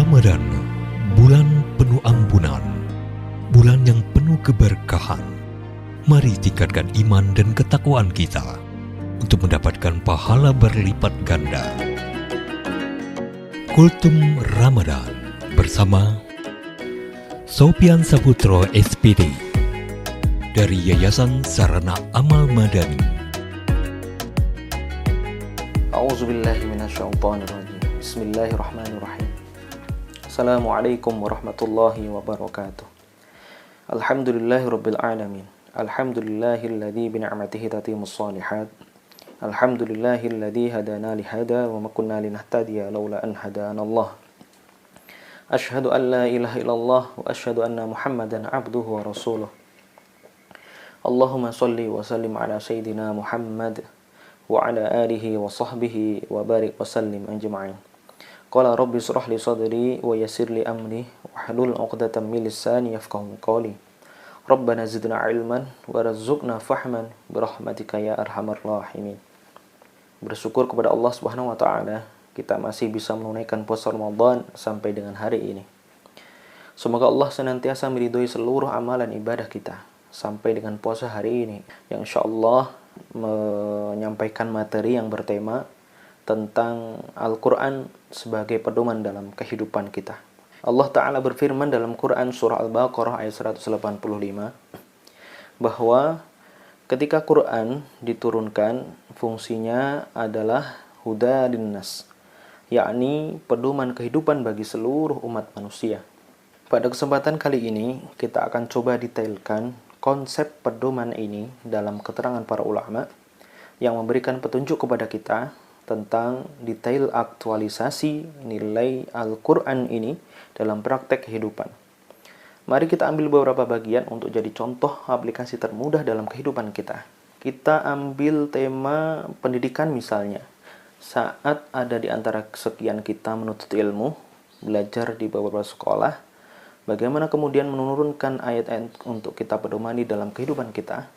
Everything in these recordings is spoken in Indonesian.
Ramadan, bulan penuh ampunan, bulan yang penuh keberkahan. Mari tingkatkan iman dan ketakwaan kita untuk mendapatkan pahala berlipat ganda. Kultum Ramadan bersama Sopyan Saputro SPD dari Yayasan Sarana Amal Madani. A'udzubillahi minasyaitonirrajim. Bismillahirrahmanirrahim. Assalamualaikum warahmatullahi wabarakatuh. Alhamdulillahirabbil alamin. Alhamdulillahilladzi bi ni'matihi tatimmus shalihat. Alhamdulillahilladzi hadana li hada wa ma kunna linahtadiya laula an hadanallah. Asyhadu an la ilaha illallah wa asyhadu anna Muhammadan abduhu wa rasuluh. Allahumma shalli wa sallim ala sayyidina Muhammad wa ala alihi wa sahbihi wa barik wa sallim ajma'in. Qala rabbi shrah li sadri wa yassir li amri wahlul 'uqdatam min lisani yafqahu qawli. Rabbana zidna 'ilman warzuqna fahman birahmatika ya arhamar rahimin. Bersyukur kepada Allah Subhanahu wa taala kita masih bisa menunaikan puasa Ramadan sampai dengan hari ini. Semoga Allah senantiasa meridhoi seluruh amalan ibadah kita sampai dengan puasa hari ini yang insyaallah menyampaikan materi yang bertema tentang Al-Quran sebagai pedoman dalam kehidupan kita. Allah Ta'ala berfirman dalam Quran surah Al-Baqarah ayat 185 bahwa ketika Quran diturunkan fungsinya adalah huda linnas, yakni pedoman kehidupan bagi seluruh umat manusia. Pada kesempatan kali ini kita akan coba detailkan konsep pedoman ini dalam keterangan para ulama yang memberikan petunjuk kepada kita tentang detail aktualisasi nilai Al-Quran ini dalam praktek kehidupan. Mari kita ambil beberapa bagian untuk jadi contoh aplikasi termudah dalam kehidupan kita. Kita ambil tema pendidikan misalnya. Saat ada di antara sekian kita menuntut ilmu, belajar di beberapa sekolah, bagaimana kemudian menurunkan ayat-ayat untuk kita pedomani dalam kehidupan kita?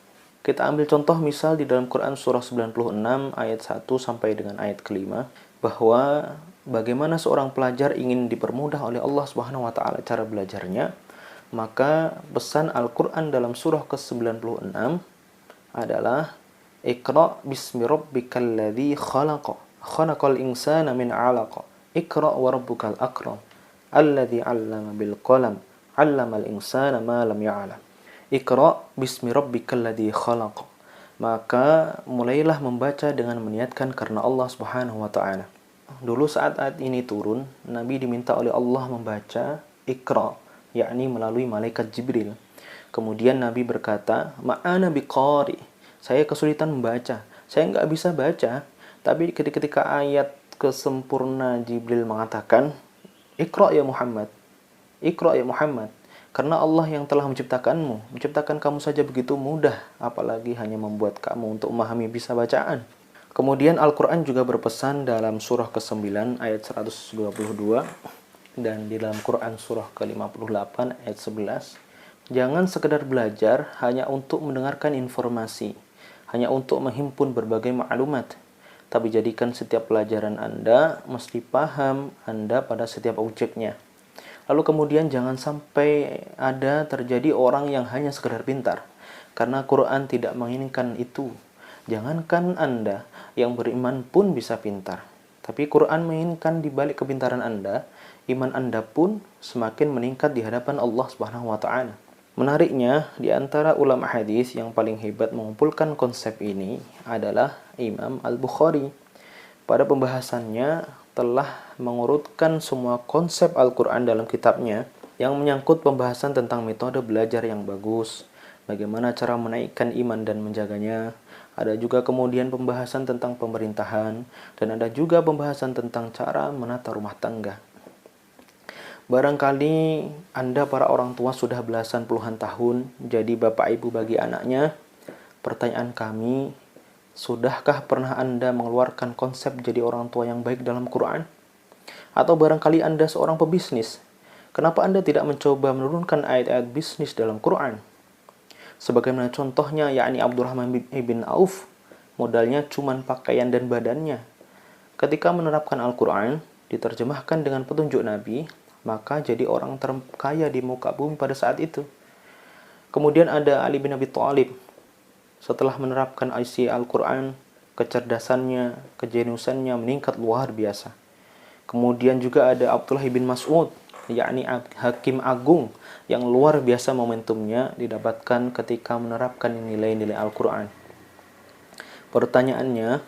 Kita ambil contoh misal di dalam Quran surah 96 ayat 1 sampai dengan ayat kelima, bahwa bagaimana seorang pelajar ingin dipermudah oleh Allah Subhanahu wa taala cara belajarnya, maka pesan Al-Quran dalam surah ke-96 adalah Iqra bismi rabbikal ladzi khalaq, khalaqal insana min 'alaq, Iqra wa rabbukal akram, alladzi 'allama bil qalam, 'allamal insana ma lam ya'lam. Iqra bismi rabbikal ladzi khalaq. Maka mulailah membaca dengan meniatkan karena Allah Subhanahu wa taala. Dulu saat ayat ini turun, Nabi diminta oleh Allah membaca Iqra, yakni melalui malaikat Jibril. Kemudian Nabi berkata, "Ma'ana biqari." Saya kesulitan membaca. Saya enggak bisa baca. Tapi ketika ayat kesempurna Jibril mengatakan, "Iqra ya Muhammad." Iqra ya Muhammad. Karena Allah yang telah menciptakanmu, menciptakan kamu saja begitu mudah, apalagi hanya membuat kamu untuk memahami bisa bacaan. Kemudian Al-Quran juga berpesan dalam surah ke-9 ayat 122 dan di dalam Quran surah ke-58 ayat 11, jangan sekedar belajar hanya untuk mendengarkan informasi, hanya untuk menghimpun berbagai maklumat, tapi jadikan setiap pelajaran Anda mesti paham Anda pada setiap objeknya. Lalu kemudian jangan sampai ada terjadi orang yang hanya sekedar pintar, karena Quran tidak menginginkan itu. Jangankan Anda yang beriman pun bisa pintar, tapi Quran menginginkan di balik kepintaran Anda, iman Anda pun semakin meningkat di hadapan Allah Subhanahu wa taala. Menariknya, di antara ulama hadis yang paling hebat mengumpulkan konsep ini adalah Imam Al-Bukhari. Pada pembahasannya telah mengurutkan semua konsep Al-Quran dalam kitabnya yang menyangkut pembahasan tentang metode belajar yang bagus, bagaimana cara menaikkan iman dan menjaganya. Ada juga kemudian pembahasan tentang pemerintahan, dan ada juga pembahasan tentang cara menata rumah tangga. Barangkali Anda para orang tua sudah belasan puluhan tahun jadi bapak ibu bagi anaknya. Pertanyaan kami, sudahkah pernah Anda mengeluarkan konsep jadi orang tua yang baik dalam Quran? Atau barangkali Anda seorang pebisnis. Kenapa Anda tidak mencoba menurunkan ayat-ayat bisnis dalam Quran? Sebagaimana contohnya yakni Abdurrahman ibn Auf, modalnya cuma pakaian dan badannya. Ketika menerapkan Al-Quran, diterjemahkan dengan petunjuk Nabi, maka jadi orang terkaya di muka bumi pada saat itu. Kemudian ada Ali bin Abi Thalib. Setelah menerapkan isi Al-Quran, kecerdasannya, kejeniusannya meningkat luar biasa. Kemudian juga ada Abdullah bin Mas'ud, yakni hakim agung yang luar biasa momentumnya didapatkan ketika menerapkan nilai-nilai Al-Quran. Pertanyaannya,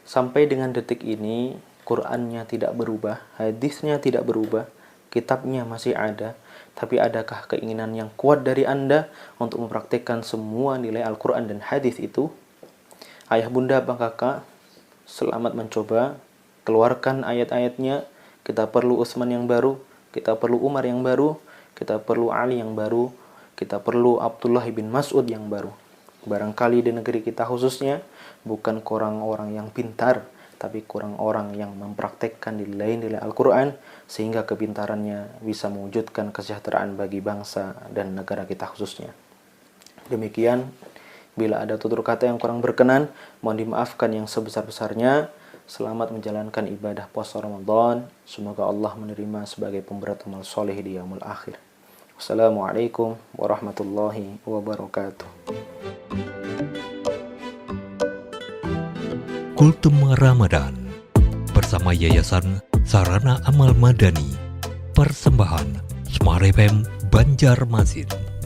sampai dengan detik ini, Qurannya tidak berubah, hadisnya tidak berubah, kitabnya masih ada, tapi adakah keinginan yang kuat dari Anda untuk mempraktikkan semua nilai Al-Quran dan hadis itu? Ayah bunda abang kakak, selamat mencoba, keluarkan ayat-ayatnya. Kita perlu Utsman yang baru, kita perlu Umar yang baru, kita perlu Ali yang baru, kita perlu Abdullah bin Mas'ud yang baru. Barangkali di negeri kita khususnya, bukan orang-orang yang pintar, tapi orang-orang yang mempraktekkan nilai-nilai Al-Quran, sehingga kepintarannya bisa mewujudkan kesejahteraan bagi bangsa dan negara kita khususnya. Demikian, bila ada tutur kata yang kurang berkenan, mohon dimaafkan yang sebesar-besarnya. Selamat menjalankan ibadah puasa Ramadan. Semoga Allah menerima sebagai pemberat amal soleh di yaumul akhir. Wassalamualaikum warahmatullahi wabarakatuh. Kultum Ramadan bersama Yayasan Sarana Amal Madani. Persembahan Smart FM Banjarmasin.